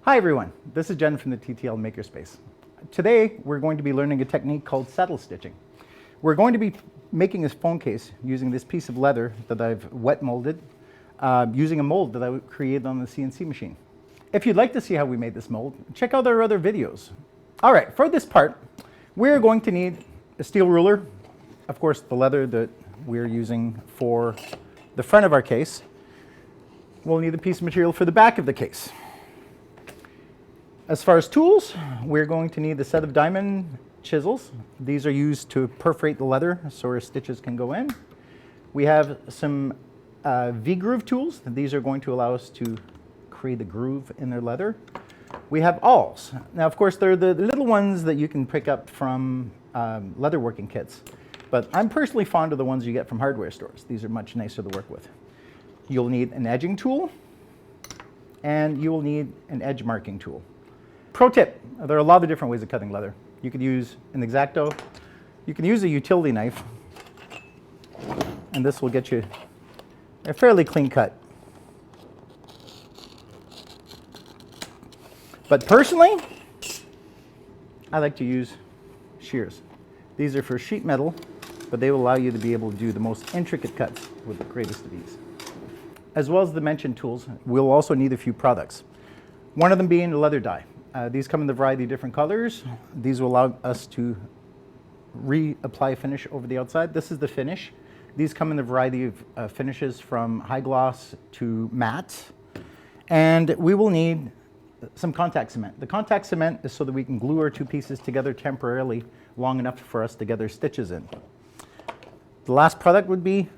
Hi everyone, this is Jen from the TTL Makerspace. Today we're going to be learning a technique called saddle stitching. We're going to be making this phone case using this piece of leather that I've wet molded using a mold that I created on the CNC machine. If you'd like to see how we made this mold, check out our other videos. All right, for this part, we're going to need a steel ruler, of course the leather that we're using for the front of our case. We'll need a piece of material for the back of the case. As far as tools, we're going to need a set of diamond chisels. These are used to perforate the leather so our stitches can go in. We have some V-groove tools. These are going to allow us to create a groove in their leather. We have awls. Now, of course, they're the little ones that you can pick up from leatherworking kits. But I'm personally fond of the ones you get from hardware stores. These are much nicer to work with. You'll need an edging tool, and you will need an edge marking tool. Pro tip, there are a lot of different ways of cutting leather. You could use an X-Acto, you can use a utility knife, and this will get you a fairly clean cut. But personally, I like to use shears. These are for sheet metal, but they will allow you to be able to do the most intricate cuts with the greatest of ease. As well as the mentioned tools, we'll also need a few products. One of them being a leather dye. These come in a variety of different colors. These will allow us to reapply finish over the outside. This is the finish. These come in a variety of finishes from high gloss to matte. And we will need some contact cement. The contact cement is so that we can glue our two pieces together temporarily long enough for us to get our stitches in. The last product would be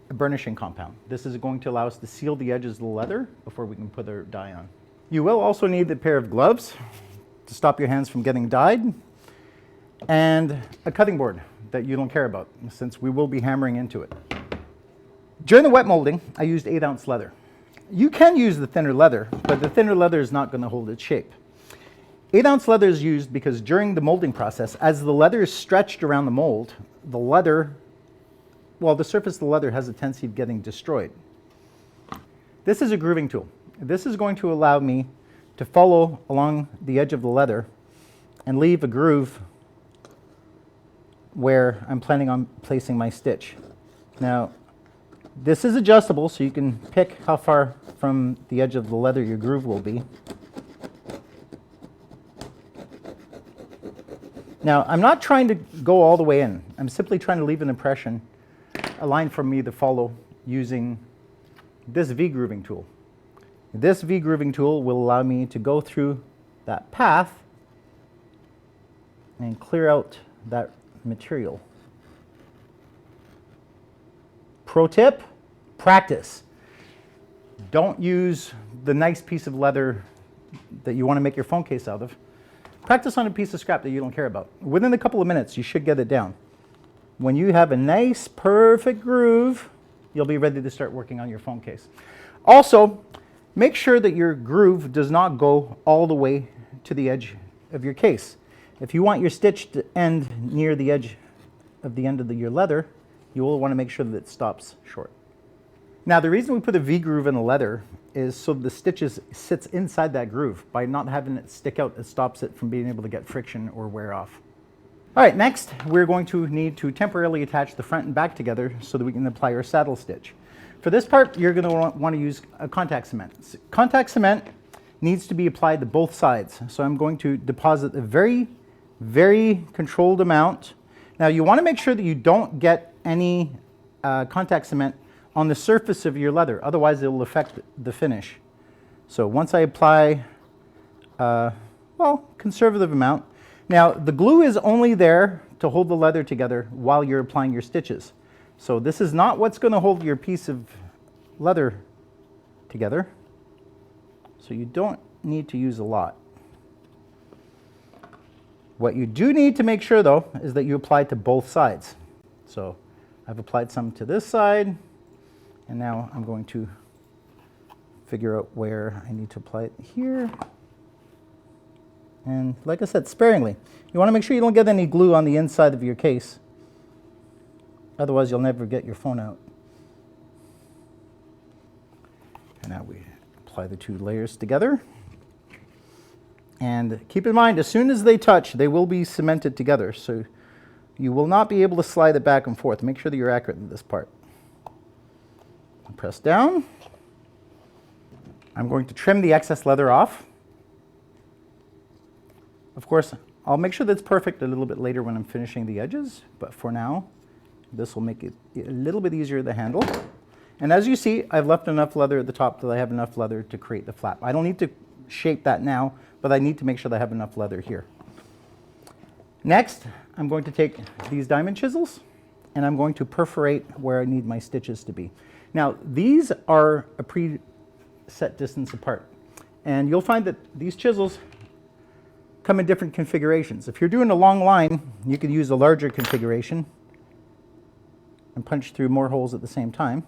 a burnishing compound. This is going to allow us to seal the edges of the leather before we can put our dye on. You will also need a pair of gloves to stop your hands from getting dyed, and a cutting board that you don't care about since we will be hammering into it. During the wet molding, I used 8-ounce leather. You can use the thinner leather, but the thinner leather is not going to hold its shape. 8-ounce leather is used because during the molding process, as the leather is stretched around the mold, the surface of the leather has a tendency of getting destroyed. This is a grooving tool. This is going to allow me to follow along the edge of the leather and leave a groove where I'm planning on placing my stitch. Now, this is adjustable, so you can pick how far from the edge of the leather your groove will be. Now, I'm not trying to go all the way in. I'm simply trying to leave an impression, a line for me to follow using this V-grooving tool. This V-grooving tool will allow me to go through that path and clear out that material. Pro tip, practice. Don't use the nice piece of leather that you want to make your phone case out of. Practice on a piece of scrap that you don't care about. Within a couple of minutes, you should get it down. When you have a nice, perfect groove, you'll be ready to start working on your phone case. Also, make sure that your groove does not go all the way to the edge of your case. If you want your stitch to end near the edge of the end of your leather, you will want to make sure that it stops short. Now, the reason we put a V-groove in the leather is so the stitches sits inside that groove. By not having it stick out, it stops it from being able to get friction or wear off. All right, next, we're going to need to temporarily attach the front and back together so that we can apply our saddle stitch. For this part, you're going to want to use a contact cement. Contact cement needs to be applied to both sides. So I'm going to deposit a very, very controlled amount. Now, you want to make sure that you don't get any contact cement on the surface of your leather. Otherwise, it will affect the finish. So once I apply, conservative amount. Now, the glue is only there to hold the leather together while you're applying your stitches. So this is not what's going to hold your piece of leather together. So you don't need to use a lot. What you do need to make sure, though, is that you apply to both sides. So I've applied some to this side, and now I'm going to figure out where I need to apply it here. And like I said, sparingly. You want to make sure you don't get any glue on the inside of your case. Otherwise, you'll never get your phone out. And now we apply the two layers together. And keep in mind, as soon as they touch, they will be cemented together. So you will not be able to slide it back and forth. Make sure that you're accurate in this part. Press down. I'm going to trim the excess leather off. Of course, I'll make sure that's perfect a little bit later when I'm finishing the edges, but for now, this will make it a little bit easier to handle. And as you see, I've left enough leather at the top that I have enough leather to create the flap. I don't need to shape that now, but I need to make sure that I have enough leather here. Next, I'm going to take these diamond chisels and I'm going to perforate where I need my stitches to be. Now, these are a preset distance apart, and you'll find that these chisels come in different configurations. If you're doing a long line, you could use a larger configuration and punch through more holes at the same time.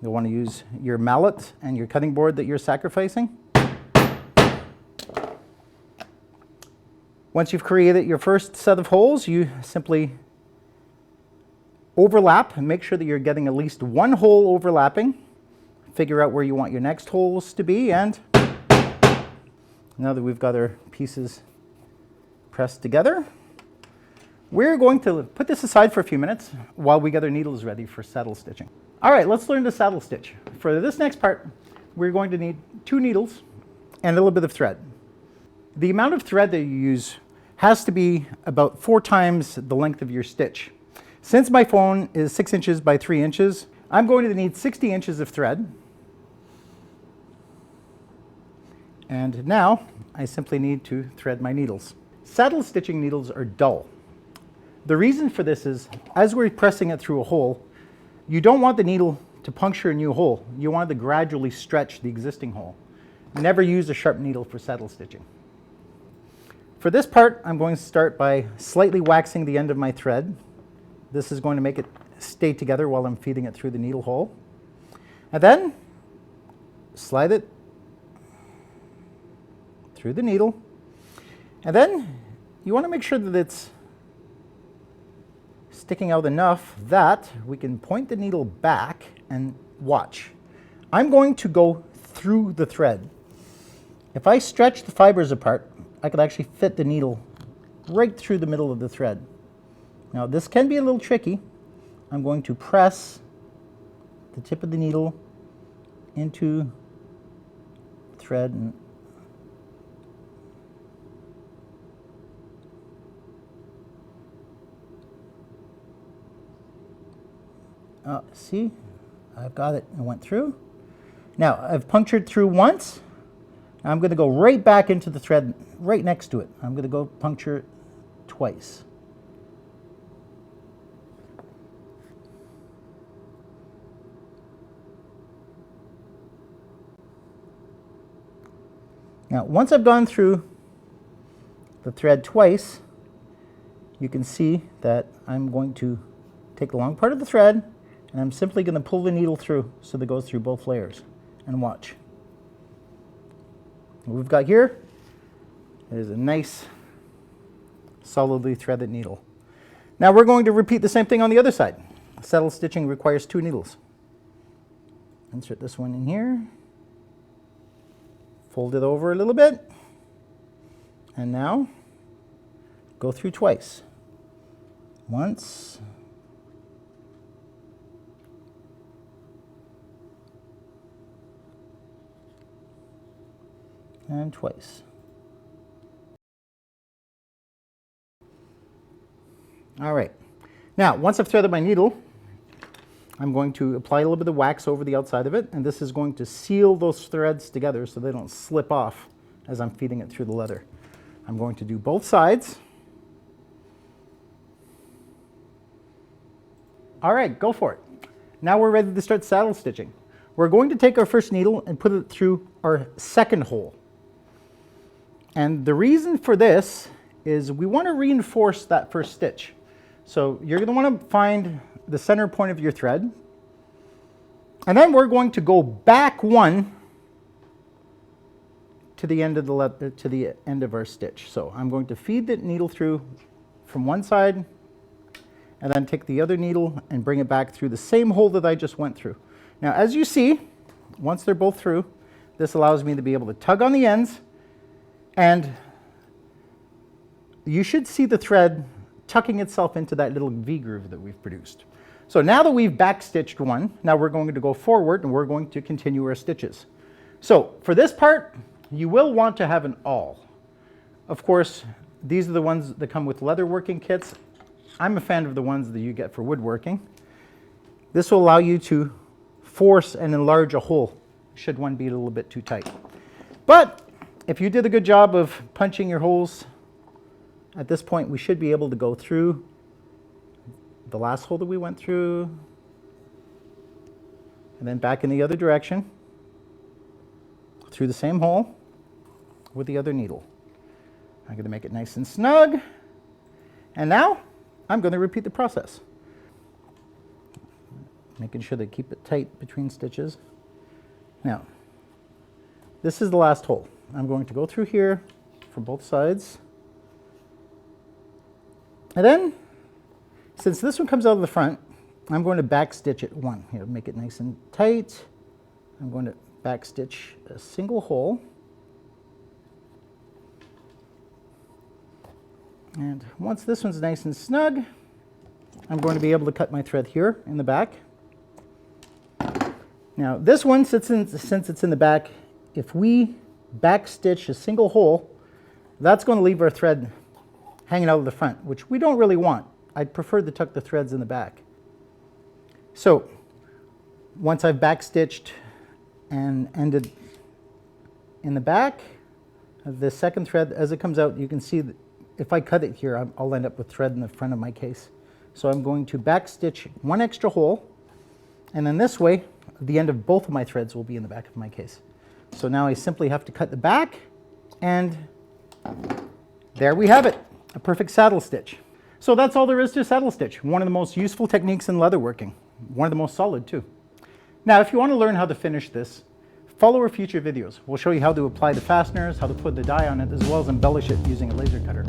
You'll want to use your mallet and your cutting board that you're sacrificing. Once you've created your first set of holes, you simply overlap and make sure that you're getting at least one hole overlapping. Figure out where you want your next holes to be, and now that we've got our pieces pressed together, we're going to put this aside for a few minutes while we get our needles ready for saddle stitching. All right, let's learn to saddle stitch. For this next part, we're going to need 2 needles and a little bit of thread. The amount of thread that you use has to be about 4 times the length of your stitch. Since my phone is 6 inches by 3 inches, I'm going to need 60 inches of thread. And now I simply need to thread my needles. Saddle stitching needles are dull. The reason for this is, as we're pressing it through a hole, you don't want the needle to puncture a new hole. You want to gradually stretch the existing hole. Never use a sharp needle for saddle stitching. For this part, I'm going to start by slightly waxing the end of my thread. This is going to make it stay together while I'm feeding it through the needle hole. And then slide it through the needle. And then you want to make sure that it's sticking out enough that we can point the needle back and watch. I'm going to go through the thread. If I stretch the fibers apart, I could actually fit the needle right through the middle of the thread. Now this can be a little tricky. I'm going to press the tip of the needle into the thread and see, I've got it and went through. Now I've punctured through once. I'm going to go right back into the thread right next to it. I'm going to go puncture twice. Now, once I've gone through the thread twice, you can see that I'm going to take the long part of the thread and I'm simply going to pull the needle through so that it goes through both layers, and watch. What we've got here is a nice solidly threaded needle. Now we're going to repeat the same thing on the other side. Saddle stitching requires 2 needles. Insert this one in here. Fold it over a little bit, and now go through twice. Once, and twice. All right. Now, once I've threaded my needle, I'm going to apply a little bit of wax over the outside of it, and this is going to seal those threads together so they don't slip off as I'm feeding it through the leather. I'm going to do both sides. All right, go for it. Now we're ready to start saddle stitching. We're going to take our first needle and put it through our second hole. And the reason for this is we want to reinforce that first stitch. So you're going to want to find the center point of your thread, and then we're going to go back one to the end of the end of our stitch. So I'm going to feed the needle through from one side, and then take the other needle and bring it back through the same hole that I just went through. Now, as you see, once they're both through, this allows me to be able to tug on the ends And you should see the thread tucking itself into that little V groove that we've produced. So now that we've backstitched one, now we're going to go forward and we're going to continue our stitches. So for this part, you will want to have an awl. Of course, these are the ones that come with leatherworking kits. I'm a fan of the ones that you get for woodworking. This will allow you to force and enlarge a hole should one be a little bit too tight. But if you did a good job of punching your holes, at this point we should be able to go through the last hole that we went through and then back in the other direction through the same hole with the other needle. I'm going to make it nice and snug, and now I'm going to repeat the process, making sure they keep it tight between stitches. Now this is the last hole. I'm going to go through here from both sides, and then since this one comes out of the front, I'm going to back stitch it one. Here, make it nice and tight. I'm going to back stitch a single hole. And once this one's nice and snug, I'm going to be able to cut my thread here in the back. Now this one, since it's in the back, if we back stitch a single hole, that's going to leave our thread hanging out of the front, which we don't really want. I'd prefer to tuck the threads in the back. So once I've back stitched and ended in the back, the second thread, as it comes out, you can see that if I cut it here, I'll end up with thread in the front of my case. So I'm going to back stitch one extra hole, and then this way, the end of both of my threads will be in the back of my case. So now I simply have to cut the back, and there we have it, a perfect saddle stitch. So that's all there is to saddle stitch. One of the most useful techniques in leatherworking. One of the most solid too. Now, if you want to learn how to finish this, follow our future videos. We'll show you how to apply the fasteners, how to put the dye on it, as well as embellish it using a laser cutter.